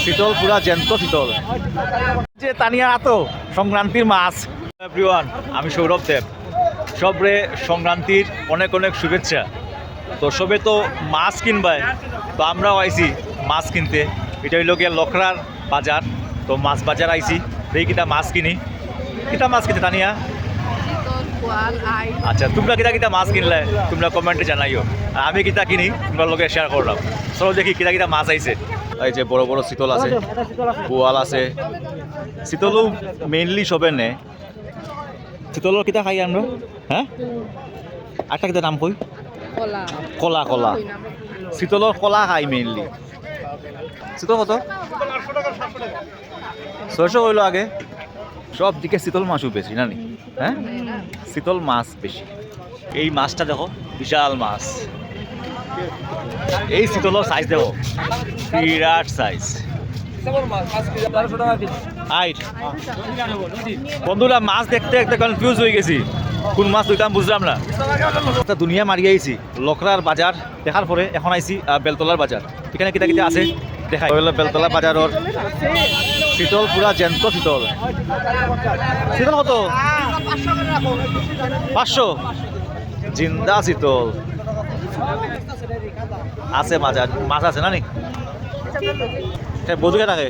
শীতল পুরা জ্যান্ত শীতল যে তানিয়া আতো সংক্রান্তির মাছ। এভরিওয়ান, আমি সৌরভ দেব। সবরে সংক্রান্তির অনেক অনেক শুভেচ্ছা। তো সবে তো মাছ কিনবায়, তো আমরাও আইছি মাছ কিনতে। এটা হইল গিয়ে লখরার বাজার। তো মাছ বাজার আইছি, দেখি কিটা মাছ কিনি। কিটা মাছ কিনতে তানিয়া? আচ্ছা, তোমরা কিটা কিটা মাছ কিনলে তোমরা কমেন্টে জানাইও। আর আমি কিটা কিনি তোমরা লোকে শেয়ার করলাম। চলো দেখি কিটা কিটা মাছ আইছে। এই যে বড় বড় শীতল আছে, বোয়াল আছে। শীতলও মেইনলি সবে নে। শীতলৰ কিটা খাই আনো? হ্যাঁ, আরেকটা কিটা নাম কই? কলা। কলা শীতলৰ কলা খাই মেইনলি। শীতল কত? 600 হইলো আগে। সব দিকে শীতল মাছও বেশি নানি। হ্যাঁ, শীতল মাছ বেশি। এই মাছটা দেখো, বিশাল মাছ। এই শীতলের সাইজ দেখো, বিরাট সাইজ। বন্ধুরা, মাছ দেখতে দেখতে কনফিউজ হয়ে গেছি, কোন মাছ লইতাম বুঝলাম না। একটা দুনিয়া মারি আইছি লখরার বাজার দেখার পরে এখন আইছি বেলতলার বাজার। এখানে কিটা কিটা আছে দেখা। বেলতলা বাজারের শীতল পুরা জ্যান্ত শীতল। শীতল কত? 500 জিন্দা শীতল আছে। বাজার মাছ আছে না নি? বধুকে থাকে।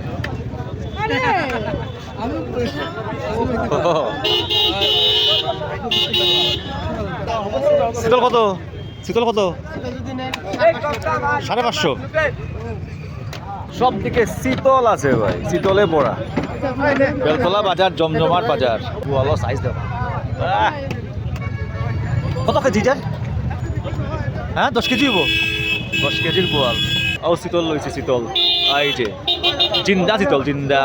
শীতল কত? শীতল কত? 550। সব দিকে শীতল আছে ভাই, শীতলে পড়া। বেলতলা বাজার জমজমাট বাজার। ভালো সাইজ দেব। কত কেজি যার? হ্যাঁ, 10 কেজি হবো। 10 কেজির বোয়াল। ও শীতল লইছে শীতল। এই যে জিন্দা শীতল, জিন্দা।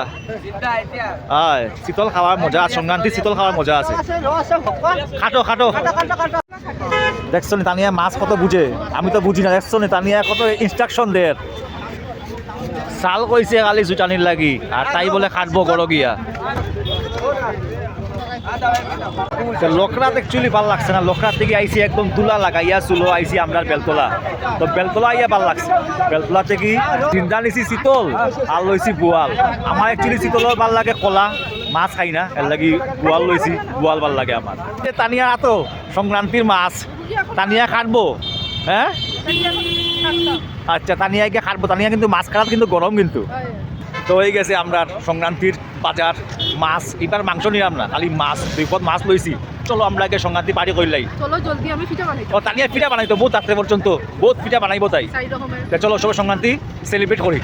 আয়, শীতল খাওয়ার মজা, সংক্রান্তি শীতল খাওয়ার মজা আছে। খাটো খাটো। দেখছো নি তানিয়া মাছ কত বুঝে? আমি তো বুঝি না। দেখছো নি তানিয়া কত ইনস্ট্রাকশন দেয়। চাল কইছে কালি জুটানির লাগি, আর তাই বলে কাটবো গড় গিয়া। লখরাত একচুয়ালি ভাল লাগছে না। লখরাত থেকে আইসি একদম তুলা লাগাইয়া চুলো আইসি আমরা বেলতলা। তো বেলতলা আইয়া ভাল লাগছে। বেলতলা থেকে চিন্তা নিছি শীতল আর লইছি বোয়াল। আমার একচুয়ালি শীতলের ভাল লাগে, কলা মাছ খাই না, এর লাগি বোয়াল লইছি। বোয়াল ভাল লাগে আমার। তানিয়া আতো সংক্রান্তির মাছ, তানিয়া কাটবো। হ্যাঁ, আচ্ছা, তানিয়া গিয়ে কাটবো। তানিয়া কিন্তু মাছ কাটাত কিন্তু গরম কিন্তু। তো হয়ে গেছে আমরা সংক্রান্তির বাজার। মাছ এবার মাংস নিলাম না, খালি মাছ। 2 পদ মাছ লইছি। চলো আমরা আগে সংক্রান্তি বাড়ি করলাই। চলো জলদি, আমি পিঠা বানাই। ও তানিয়া পিঠা বানাইতো বহুত রাত্রে পর্যন্ত, বহুত পিঠা বানাইবো তাই। চলো সবাই সংক্রান্তি সেলিব্রেট করি।